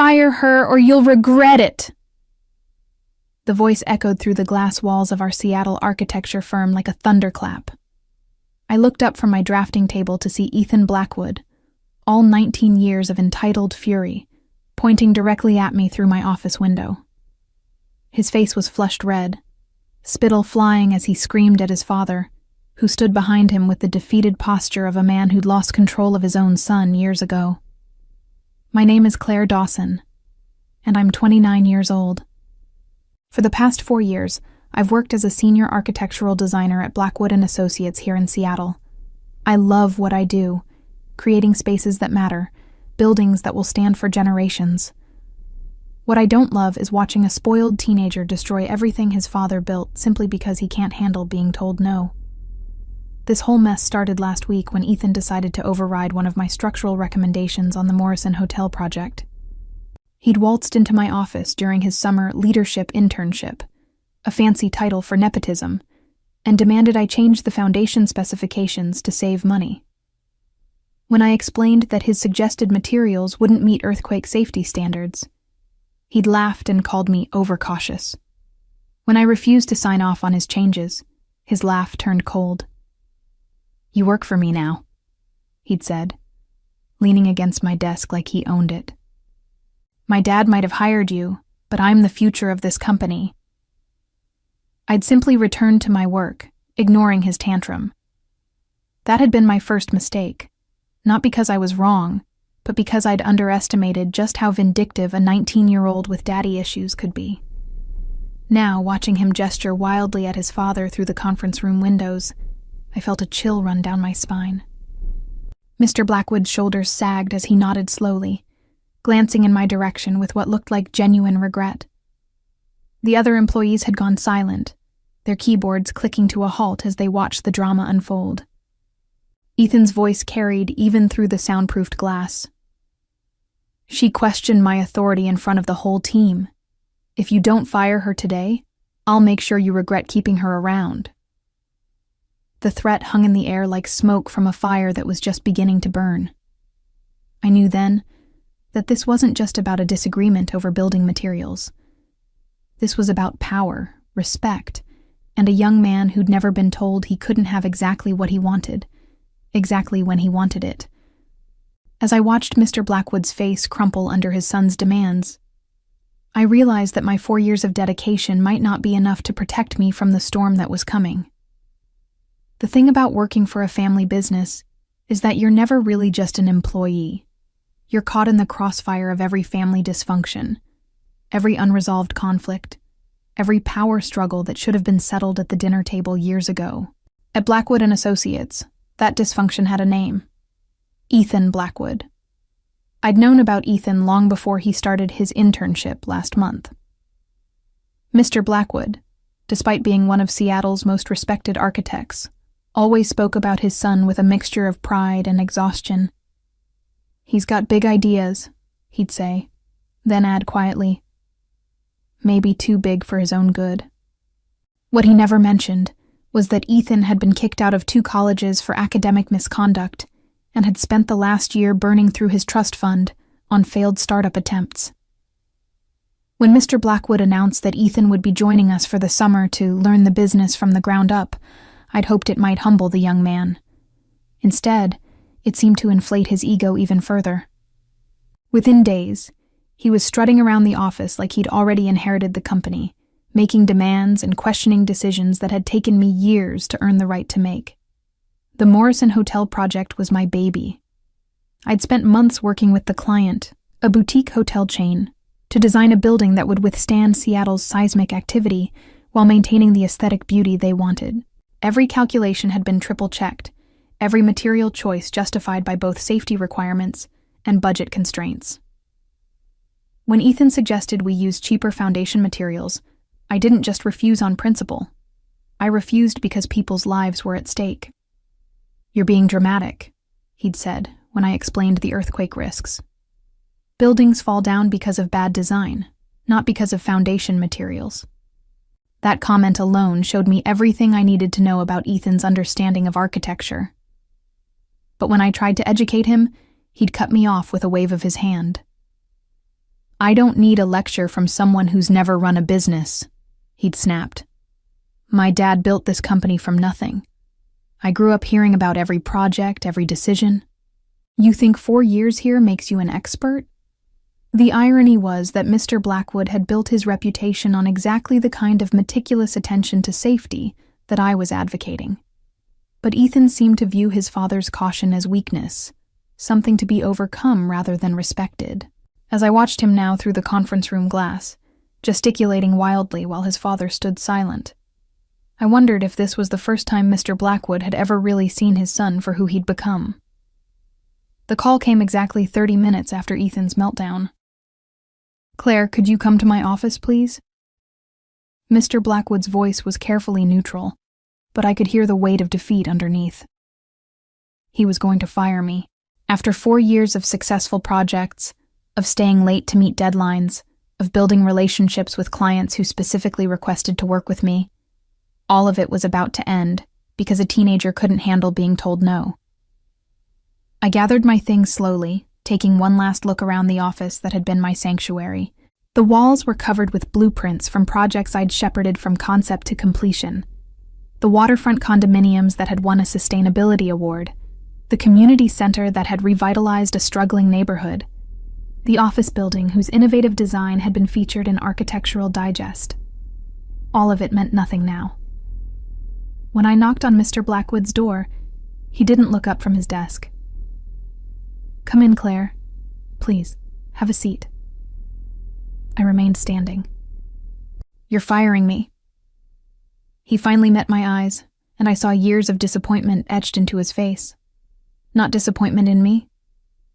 fire her or you'll regret it." The voice echoed through the glass walls of our Seattle architecture firm like a thunderclap. I looked up from my drafting table to see Ethan Blackwood, all 19 years of entitled fury, pointing directly at me through my office window. His face was flushed red, spittle flying as he screamed at his father, who stood behind him with the defeated posture of a man who'd lost control of his own son years ago. My name is Claire Dawson, and I'm 29 years old. For the past 4 years, I've worked as a senior architectural designer at Blackwood & Associates here in Seattle. I love what I do, creating spaces that matter, buildings that will stand for generations. What I don't love is watching a spoiled teenager destroy everything his father built simply because he can't handle being told no. This whole mess started last week when Ethan decided to override one of my structural recommendations on the Morrison Hotel project. He'd waltzed into my office during his summer leadership internship, a fancy title for nepotism, and demanded I change the foundation specifications to save money. When I explained that his suggested materials wouldn't meet earthquake safety standards, he'd laughed and called me overcautious. When I refused to sign off on his changes, his laugh turned cold. "You work for me now," he'd said, leaning against my desk like he owned it. "My dad might have hired you, but I'm the future of this company." I'd simply returned to my work, ignoring his tantrum. That had been my first mistake, not because I was wrong, but because I'd underestimated just how vindictive a 19-year-old with daddy issues could be. Now, watching him gesture wildly at his father through the conference room windows, I felt a chill run down my spine. Mr. Blackwood's shoulders sagged as he nodded slowly, glancing in my direction with what looked like genuine regret. The other employees had gone silent, their keyboards clicking to a halt as they watched the drama unfold. Ethan's voice carried even through the soundproofed glass. "She questioned my authority in front of the whole team. If you don't fire her today, I'll make sure you regret keeping her around." The threat hung in the air like smoke from a fire that was just beginning to burn. I knew then that this wasn't just about a disagreement over building materials. This was about power, respect, and a young man who'd never been told he couldn't have exactly what he wanted, exactly when he wanted it. As I watched Mr. Blackwood's face crumple under his son's demands, I realized that my 4 years of dedication might not be enough to protect me from the storm that was coming. The thing about working for a family business is that you're never really just an employee. You're caught in the crossfire of every family dysfunction, every unresolved conflict, every power struggle that should have been settled at the dinner table years ago. At Blackwood & Associates, that dysfunction had a name: Ethan Blackwood. I'd known about Ethan long before he started his internship last month. Mr. Blackwood, despite being one of Seattle's most respected architects, always spoke about his son with a mixture of pride and exhaustion. "He's got big ideas," he'd say, then add quietly, "maybe too big for his own good." What he never mentioned was that Ethan had been kicked out of 2 colleges for academic misconduct and had spent the last year burning through his trust fund on failed startup attempts. When Mr. Blackwood announced that Ethan would be joining us for the summer to learn the business from the ground up, I'd hoped it might humble the young man. Instead, it seemed to inflate his ego even further. Within days, he was strutting around the office like he'd already inherited the company, making demands and questioning decisions that had taken me years to earn the right to make. The Morrison Hotel project was my baby. I'd spent months working with the client, a boutique hotel chain, to design a building that would withstand Seattle's seismic activity while maintaining the aesthetic beauty they wanted. Every calculation had been triple-checked, every material choice justified by both safety requirements and budget constraints. When Ethan suggested we use cheaper foundation materials, I didn't just refuse on principle. I refused because people's lives were at stake. "You're being dramatic," he'd said when I explained the earthquake risks. "Buildings fall down because of bad design, not because of foundation materials." That comment alone showed me everything I needed to know about Ethan's understanding of architecture. But when I tried to educate him, he'd cut me off with a wave of his hand. "I don't need a lecture from someone who's never run a business," he'd snapped. "My dad built this company from nothing. I grew up hearing about every project, every decision. You think 4 years here makes you an expert?" The irony was that Mr. Blackwood had built his reputation on exactly the kind of meticulous attention to safety that I was advocating. But Ethan seemed to view his father's caution as weakness, something to be overcome rather than respected. As I watched him now through the conference room glass, gesticulating wildly while his father stood silent, I wondered if this was the first time Mr. Blackwood had ever really seen his son for who he'd become. The call came exactly 30 minutes after Ethan's meltdown. "Claire, could you come to my office, please?" Mr. Blackwood's voice was carefully neutral, but I could hear the weight of defeat underneath. He was going to fire me. After 4 years of successful projects, of staying late to meet deadlines, of building relationships with clients who specifically requested to work with me, all of it was about to end because a teenager couldn't handle being told no. I gathered my things slowly, taking one last look around the office that had been my sanctuary. The walls were covered with blueprints from projects I'd shepherded from concept to completion. The waterfront condominiums that had won a sustainability award, the community center that had revitalized a struggling neighborhood, the office building whose innovative design had been featured in Architectural Digest. All of it meant nothing now. When I knocked on Mr. Blackwood's door, he didn't look up from his desk. "Come in, Claire. Please, have a seat." I remained standing. "You're firing me." He finally met my eyes, and I saw years of disappointment etched into his face. Not disappointment in me,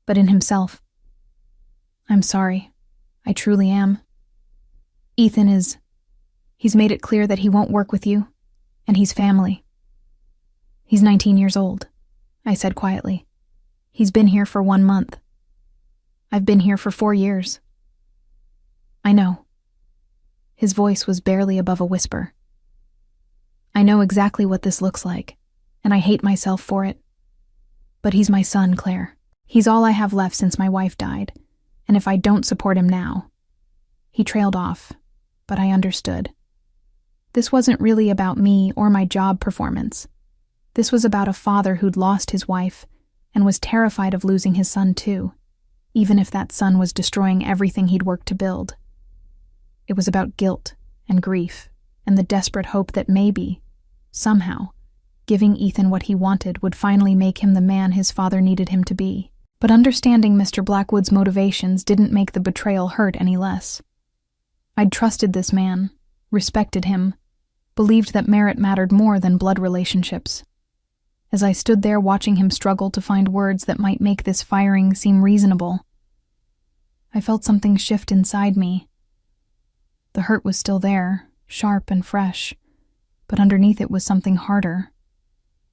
but in himself. "I'm sorry. I truly am. Ethan he's made it clear that he won't work with you, and he's family." "He's 19 years old," I said quietly. "He's been here for 1 month. I've been here for 4 years." "I know." His voice was barely above a whisper. "I know exactly what this looks like, and I hate myself for it. But he's my son, Claire. He's all I have left since my wife died, and if I don't support him now..." He trailed off, but I understood. This wasn't really about me or my job performance. This was about a father who'd lost his wife and was terrified of losing his son too, even if that son was destroying everything he'd worked to build. It was about guilt and grief and the desperate hope that maybe, somehow, giving Ethan what he wanted would finally make him the man his father needed him to be. But understanding Mr. Blackwood's motivations didn't make the betrayal hurt any less. I'd trusted this man, respected him, believed that merit mattered more than blood relationships. As I stood there watching him struggle to find words that might make this firing seem reasonable, I felt something shift inside me. The hurt was still there, sharp and fresh, but underneath it was something harder.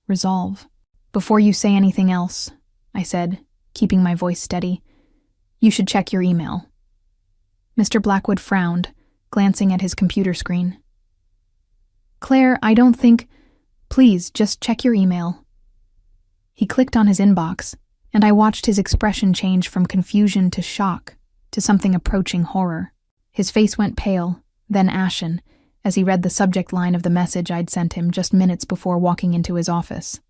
Resolve. "Before you say anything else," I said, keeping my voice steady, "you should check your email." Mr. Blackwood frowned, glancing at his computer screen. "Claire, I don't think... Please, just check your email." He clicked on his inbox, and I watched his expression change from confusion to shock to something approaching horror. His face went pale, then ashen, as he read the subject line of the message I'd sent him just minutes before walking into his office.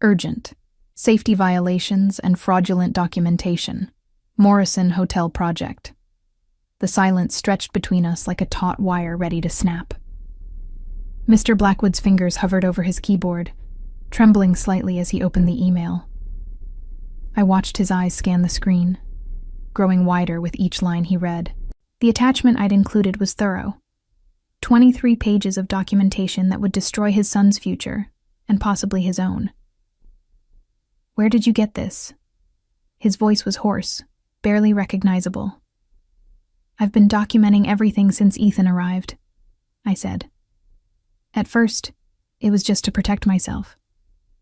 "Urgent. Safety violations and fraudulent documentation. Morrison Hotel Project." The silence stretched between us like a taut wire ready to snap. Mr. Blackwood's fingers hovered over his keyboard, trembling slightly as he opened the email. I watched his eyes scan the screen, growing wider with each line he read. The attachment I'd included was thorough. 23 pages of documentation that would destroy his son's future, and possibly his own. "Where did you get this?" His voice was hoarse, barely recognizable. "I've been documenting everything since Ethan arrived," I said. "At first, it was just to protect myself.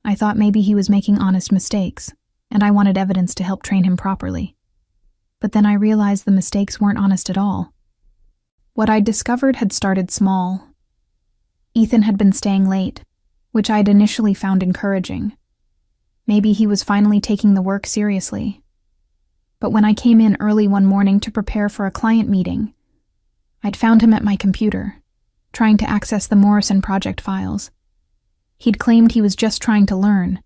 I thought maybe he was making honest mistakes, and I wanted evidence to help train him properly. But then I realized the mistakes weren't honest at all. What I'd discovered had started small. Ethan had been staying late, which I'd initially found encouraging. Maybe he was finally taking the work seriously. But when I came in early one morning to prepare for a client meeting, I'd found him at my computer, trying to access the Morrison Project files. He'd claimed he was just trying to learn,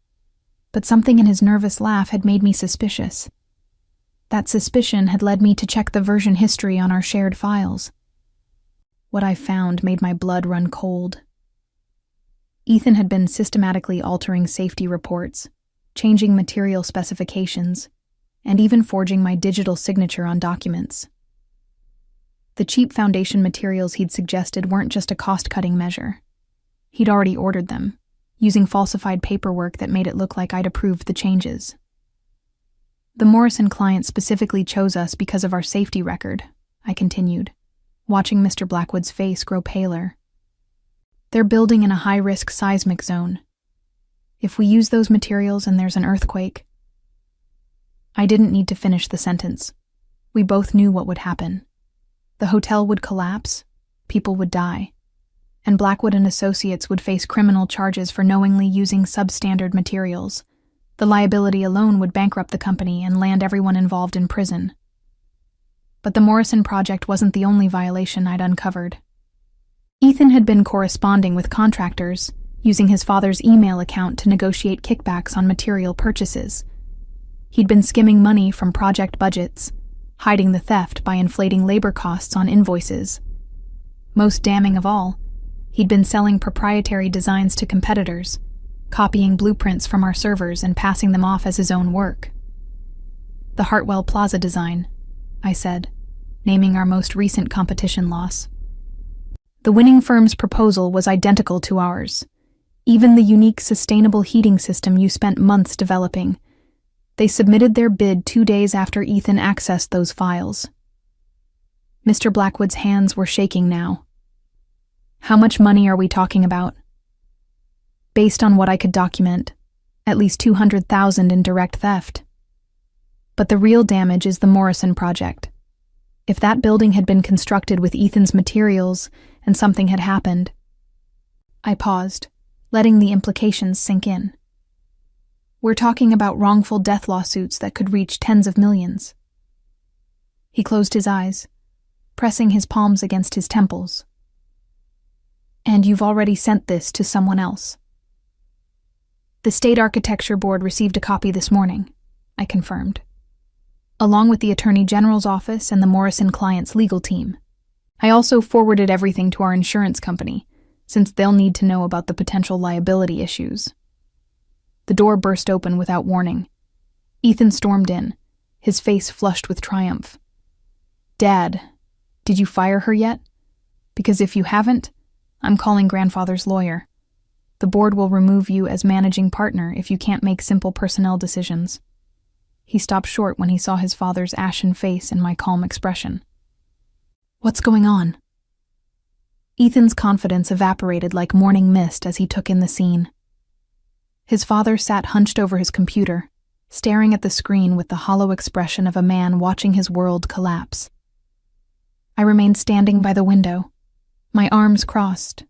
but something in his nervous laugh had made me suspicious. That suspicion had led me to check the version history on our shared files. What I found made my blood run cold. Ethan had been systematically altering safety reports, changing material specifications, and even forging my digital signature on documents. The cheap foundation materials he'd suggested weren't just a cost-cutting measure. He'd already ordered them, using falsified paperwork that made it look like I'd approved the changes. The Morrison client specifically chose us because of our safety record, I continued, watching Mr. Blackwood's face grow paler. They're building in a high-risk seismic zone. If we use those materials and there's an earthquake... I didn't need to finish the sentence. We both knew what would happen. The hotel would collapse, people would die, and Blackwood and Associates would face criminal charges for knowingly using substandard materials. The liability alone would bankrupt the company and land everyone involved in prison. But the Morrison Project wasn't the only violation I'd uncovered. Ethan had been corresponding with contractors, using his father's email account to negotiate kickbacks on material purchases. He'd been skimming money from project budgets, hiding the theft by inflating labor costs on invoices. Most damning of all, he'd been selling proprietary designs to competitors, copying blueprints from our servers and passing them off as his own work. The Hartwell Plaza design, I said, naming our most recent competition loss. The winning firm's proposal was identical to ours. Even the unique sustainable heating system you spent months developing. They submitted their bid 2 days after Ethan accessed those files. Mr. Blackwood's hands were shaking now. How much money are we talking about? Based on what I could document, at least $200,000 in direct theft. But the real damage is the Morrison Project. If that building had been constructed with Ethan's materials and something had happened... I paused, letting the implications sink in. We're talking about wrongful death lawsuits that could reach tens of millions. He closed his eyes, pressing his palms against his temples. And you've already sent this to someone else. The State Architecture Board received a copy this morning, I confirmed, along with the Attorney General's office and the Morrison client's legal team. I also forwarded everything to our insurance company, since they'll need to know about the potential liability issues. The door burst open without warning. Ethan stormed in, his face flushed with triumph. Dad, did you fire her yet? Because if you haven't, I'm calling grandfather's lawyer. The board will remove you as managing partner if you can't make simple personnel decisions. He stopped short when he saw his father's ashen face and my calm expression. What's going on? Ethan's confidence evaporated like morning mist as he took in the scene. His father sat hunched over his computer, staring at the screen with the hollow expression of a man watching his world collapse. I remained standing by the window, my arms crossed,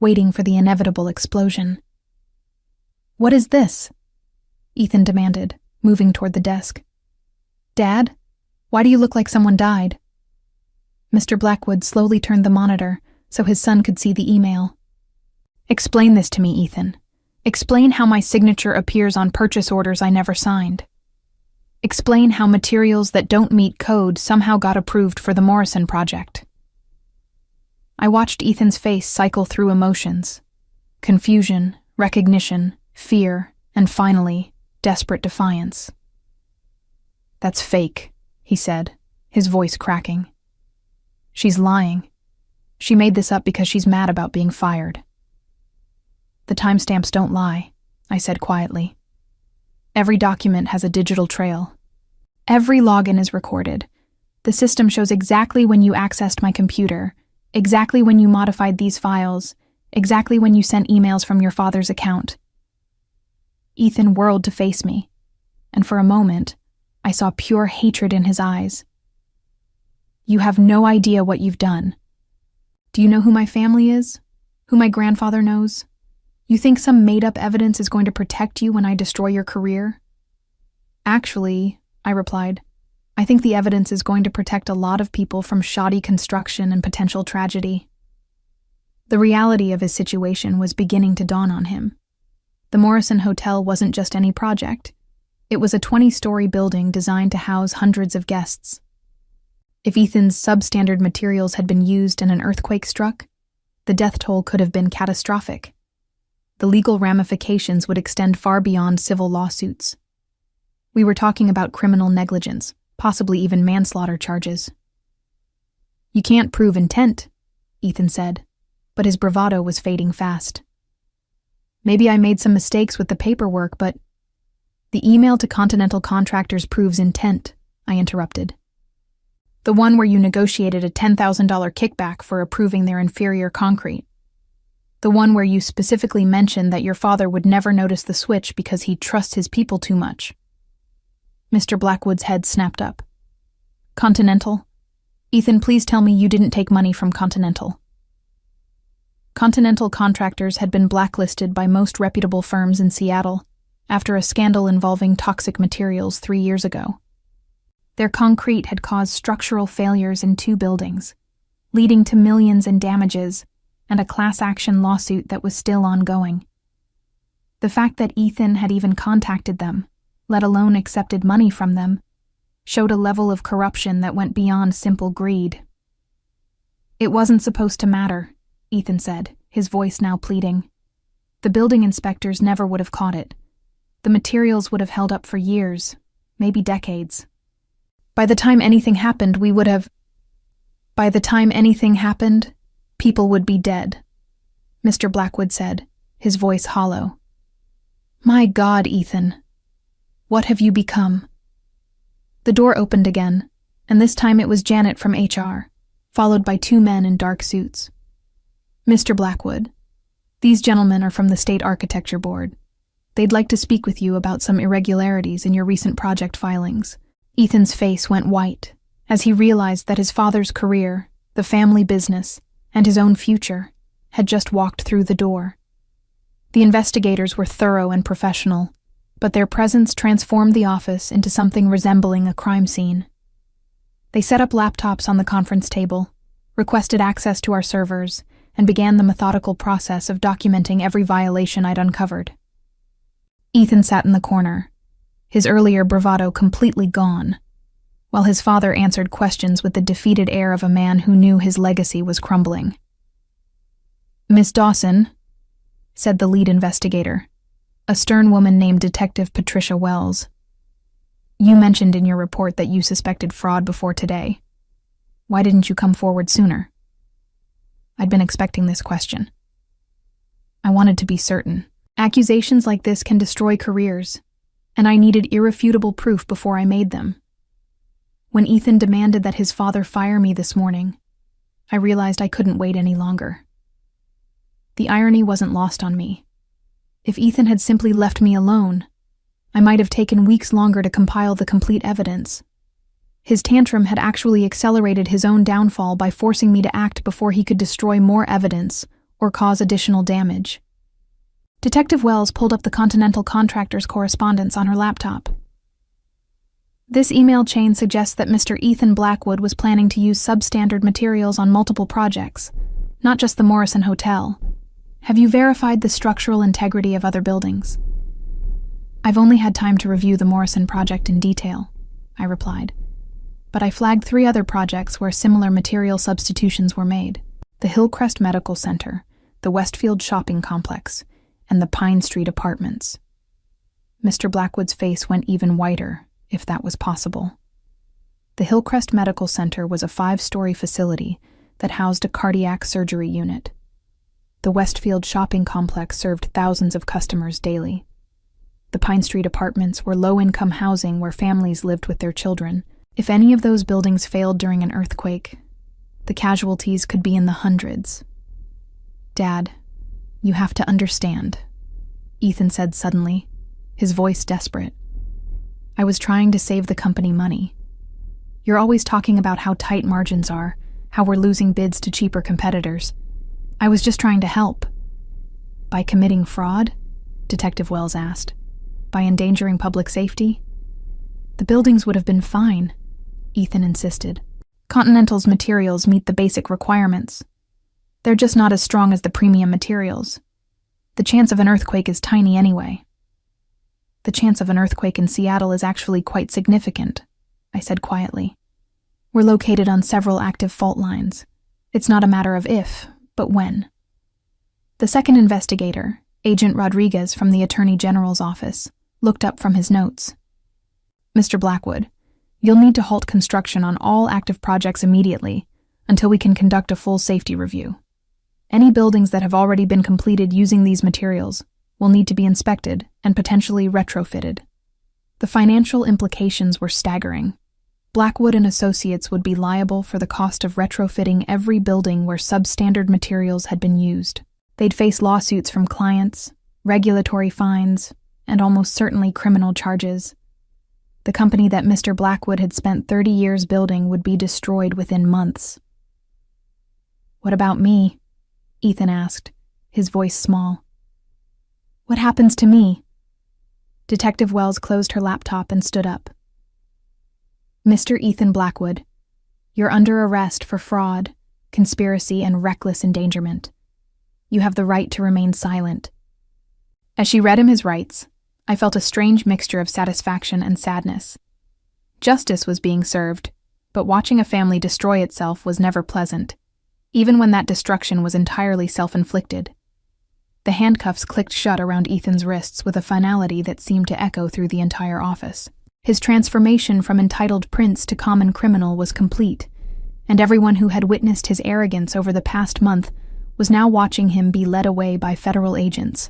waiting for the inevitable explosion. What is this? Ethan demanded, moving toward the desk. Dad, why do you look like someone died? Mr. Blackwood slowly turned the monitor so his son could see the email. Explain this to me, Ethan. Explain how my signature appears on purchase orders I never signed. Explain how materials that don't meet code somehow got approved for the Morrison Project. I watched Ethan's face cycle through emotions. Confusion, recognition, fear, and finally, desperate defiance. That's fake, he said, his voice cracking. She's lying. She made this up because she's mad about being fired. The timestamps don't lie, I said quietly. Every document has a digital trail. Every login is recorded. The system shows exactly when you accessed my computer, exactly when you modified these files, exactly when you sent emails from your father's account. Ethan whirled to face me, and for a moment, I saw pure hatred in his eyes. You have no idea what you've done. Do you know who my family is? Who my grandfather knows? You think some made-up evidence is going to protect you when I destroy your career? Actually, I replied, I think the evidence is going to protect a lot of people from shoddy construction and potential tragedy. The reality of his situation was beginning to dawn on him. The Morrison Hotel wasn't just any project. It was a 20-story building designed to house hundreds of guests. If Ethan's substandard materials had been used and an earthquake struck, the death toll could have been catastrophic. The legal ramifications would extend far beyond civil lawsuits. We were talking about criminal negligence, possibly even manslaughter charges. "You can't prove intent," Ethan said, but his bravado was fading fast. "Maybe I made some mistakes with the paperwork, but—" "The email to Continental Contractors proves intent," I interrupted. "The one where you negotiated a $10,000 kickback for approving their inferior concrete. The one where you specifically mentioned that your father would never notice the switch because he trusts his people too much." Mr. Blackwood's head snapped up. "Continental? Ethan, please tell me you didn't take money from Continental." Continental Contractors had been blacklisted by most reputable firms in Seattle after a scandal involving toxic materials 3 years ago. Their concrete had caused structural failures in 2 buildings, leading to millions in damages and a class action lawsuit that was still ongoing. The fact that Ethan had even contacted them, let alone accepted money from them, showed a level of corruption that went beyond simple greed. "It wasn't supposed to matter," Ethan said, his voice now pleading. "The building inspectors never would have caught it. The materials would have held up for years, maybe decades. By the time anything happened, people would be dead," Mr. Blackwood said, his voice hollow. "My God, Ethan. What have you become?" The door opened again, and this time it was Janet from HR, followed by 2 men in dark suits. "Mr. Blackwood, these gentlemen are from the State Architecture Board. They'd like to speak with you about some irregularities in your recent project filings." Ethan's face went white as he realized that his father's career, the family business, and his own future had just walked through the door. The investigators were thorough and professional, but their presence transformed the office into something resembling a crime scene. They set up laptops on the conference table, requested access to our servers, and began the methodical process of documenting every violation I'd uncovered. Ethan sat in the corner, his earlier bravado completely gone, while his father answered questions with the defeated air of a man who knew his legacy was crumbling. "Miss Dawson," said the lead investigator, a stern woman named Detective Patricia Wells, "you mentioned in your report that you suspected fraud before today. Why didn't you come forward sooner?" I'd been expecting this question. I wanted to be certain. Accusations like this can destroy careers, and I needed irrefutable proof before I made them. When Ethan demanded that his father fire me this morning, I realized I couldn't wait any longer. The irony wasn't lost on me. If Ethan had simply left me alone, I might have taken weeks longer to compile the complete evidence. His tantrum had actually accelerated his own downfall by forcing me to act before he could destroy more evidence or cause additional damage. Detective Wells pulled up the Continental Contractors' correspondence on her laptop. "This email chain suggests that Mr. Ethan Blackwood was planning to use substandard materials on multiple projects, not just the Morrison Hotel. Have you verified the structural integrity of other buildings?" "I've only had time to review the Morrison project in detail," I replied. "But I flagged 3 other projects where similar material substitutions were made: the Hillcrest Medical Center, the Westfield Shopping Complex, and the Pine Street Apartments." Mr. Blackwood's face went even whiter, if that was possible. The Hillcrest Medical Center was a 5-story facility that housed a cardiac surgery unit. The Westfield Shopping Complex served thousands of customers daily. The Pine Street Apartments were low-income housing where families lived with their children. If any of those buildings failed during an earthquake, the casualties could be in the hundreds. "Dad, you have to understand," Ethan said suddenly, his voice desperate. "I was trying to save the company money. You're always talking about how tight margins are, how we're losing bids to cheaper competitors. I was just trying to help." "By committing fraud?" Detective Wells asked. "By endangering public safety?" "The buildings would have been fine. Ethan insisted. Continental's materials meet the basic requirements. They're just not as strong as the premium materials. The chance of an earthquake is tiny anyway. The chance of an earthquake in Seattle is actually quite significant, I said quietly. We're located on several active fault lines. It's not a matter of if, but when. The second investigator, Agent Rodriguez from the Attorney General's office, looked up from his notes. Mr. Blackwood, you'll need to halt construction on all active projects immediately until we can conduct a full safety review. Any buildings that have already been completed using these materials will need to be inspected and potentially retrofitted. The financial implications were staggering. Blackwood and Associates would be liable for the cost of retrofitting every building where substandard materials had been used. They'd face lawsuits from clients, regulatory fines, and almost certainly criminal charges. The company that Mr. Blackwood had spent 30 years building would be destroyed within months. "What about me?" Ethan asked, his voice small. "What happens to me?" Detective Wells closed her laptop and stood up. "Mr. Ethan Blackwood, you're under arrest for fraud, conspiracy, and reckless endangerment. You have the right to remain silent." As she read him his rights, I felt a strange mixture of satisfaction and sadness. Justice was being served, but watching a family destroy itself was never pleasant, even when that destruction was entirely self-inflicted. The handcuffs clicked shut around Ethan's wrists with a finality that seemed to echo through the entire office. His transformation from entitled prince to common criminal was complete, and everyone who had witnessed his arrogance over the past month was now watching him be led away by federal agents.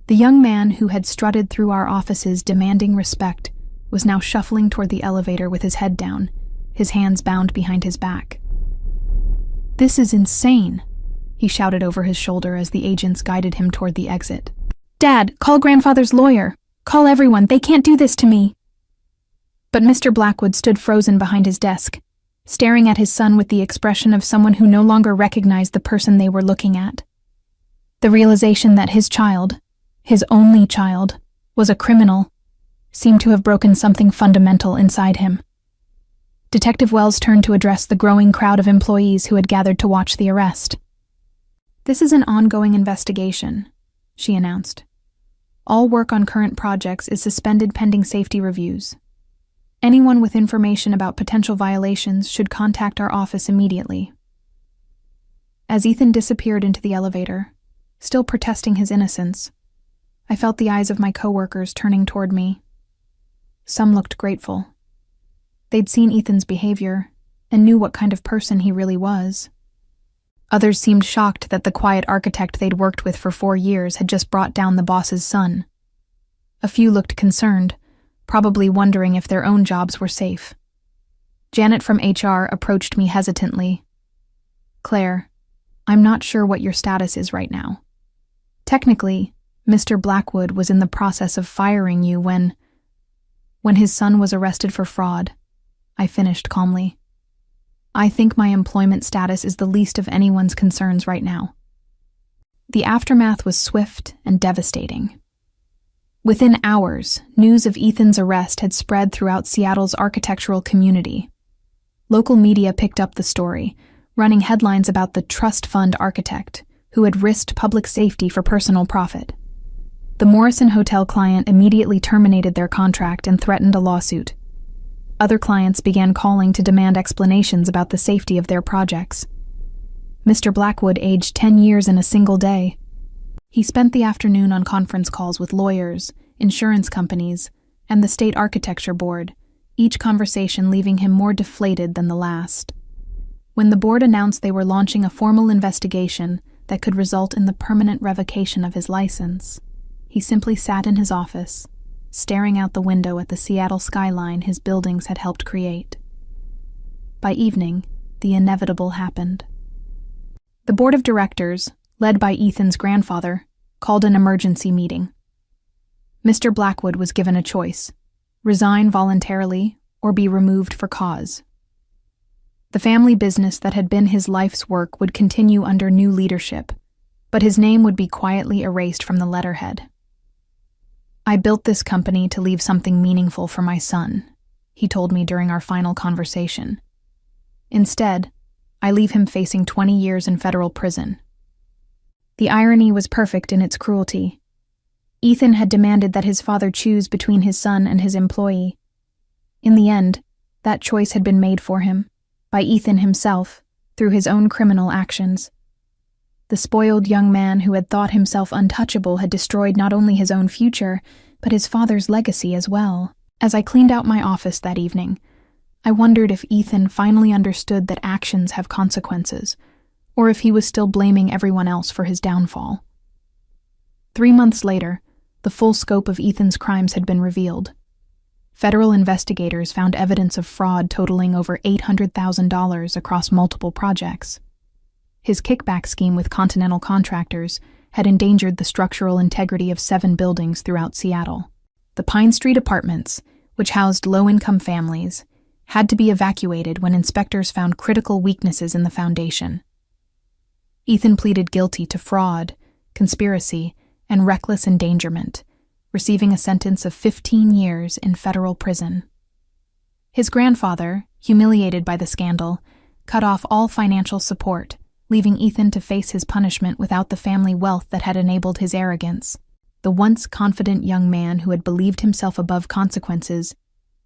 The young man who had strutted through our offices demanding respect was now shuffling toward the elevator with his head down, his hands bound behind his back. "This is insane," he shouted over his shoulder as the agents guided him toward the exit. "Dad, call grandfather's lawyer. Call everyone. They can't do this to me." But Mr. Blackwood stood frozen behind his desk, staring at his son with the expression of someone who no longer recognized the person they were looking at. The realization that his child, his only child, was a criminal seemed to have broken something fundamental inside him. Detective Wells turned to address the growing crowd of employees who had gathered to watch the arrest. "This is an ongoing investigation," she announced. "All work on current projects is suspended pending safety reviews. Anyone with information about potential violations should contact our office immediately." As Ethan disappeared into the elevator, still protesting his innocence, I felt the eyes of my coworkers turning toward me. Some looked grateful. They'd seen Ethan's behavior and knew what kind of person he really was. Others seemed shocked that the quiet architect they'd worked with for 4 years had just brought down the boss's son. A few looked concerned, probably wondering if their own jobs were safe. Janet from HR approached me hesitantly. "Claire, I'm not sure what your status is right now. Technically, Mr. Blackwood was in the process of firing you when his son was arrested for fraud," I finished calmly. "I think my employment status is the least of anyone's concerns right now." The aftermath was swift and devastating. Within hours, news of Ethan's arrest had spread throughout Seattle's architectural community. Local media picked up the story, running headlines about the trust fund architect who had risked public safety for personal profit. The Morrison Hotel client immediately terminated their contract and threatened a lawsuit. Other clients began calling to demand explanations about the safety of their projects. Mr. Blackwood aged 10 years in a single day. He spent the afternoon on conference calls with lawyers, insurance companies, and the state architecture board, each conversation leaving him more deflated than the last. When the board announced they were launching a formal investigation that could result in the permanent revocation of his license, he simply sat in his office, staring out the window at the Seattle skyline his buildings had helped create. By evening, the inevitable happened. The board of directors, led by Ethan's grandfather, called an emergency meeting. Mr. Blackwood was given a choice: resign voluntarily or be removed for cause. The family business that had been his life's work would continue under new leadership, but his name would be quietly erased from the letterhead. "I built this company to leave something meaningful for my son," he told me during our final conversation. Instead, I leave him facing 20 years in federal prison. The irony was perfect in its cruelty. Ethan had demanded that his father choose between his son and his employee. In the end, that choice had been made for him, by Ethan himself, through his own criminal actions. The spoiled young man who had thought himself untouchable had destroyed not only his own future, but his father's legacy as well. As I cleaned out my office that evening, I wondered if Ethan finally understood that actions have consequences, or if he was still blaming everyone else for his downfall. 3 months later, the full scope of Ethan's crimes had been revealed. Federal investigators found evidence of fraud totaling over $800,000 across multiple projects. His kickback scheme with Continental contractors had endangered the structural integrity of 7 buildings throughout Seattle. The Pine Street apartments, which housed low-income families, had to be evacuated when inspectors found critical weaknesses in the foundation. Ethan pleaded guilty to fraud, conspiracy, and reckless endangerment, receiving a sentence of 15 years in federal prison. His grandfather, humiliated by the scandal, cut off all financial support, leaving Ethan to face his punishment without the family wealth that had enabled his arrogance. The once confident young man who had believed himself above consequences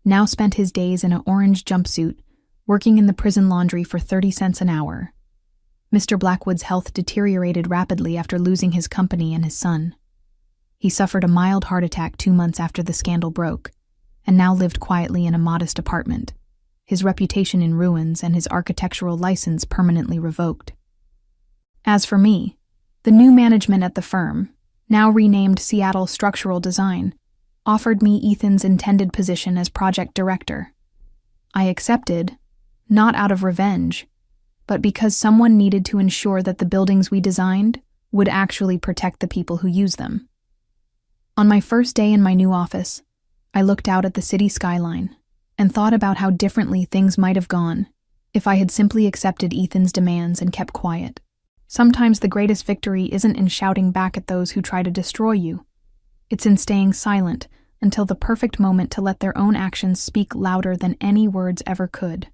now spent his days in an orange jumpsuit, working in the prison laundry for 30 cents an hour. Mr. Blackwood's health deteriorated rapidly after losing his company and his son. He suffered a mild heart attack 2 months after the scandal broke, and now lived quietly in a modest apartment, his reputation in ruins and his architectural license permanently revoked. As for me, the new management at the firm, now renamed Seattle Structural Design, offered me Ethan's intended position as project director. I accepted, not out of revenge, but because someone needed to ensure that the buildings we designed would actually protect the people who use them. On my first day in my new office, I looked out at the city skyline and thought about how differently things might have gone if I had simply accepted Ethan's demands and kept quiet. Sometimes the greatest victory isn't in shouting back at those who try to destroy you. It's in staying silent until the perfect moment to let their own actions speak louder than any words ever could.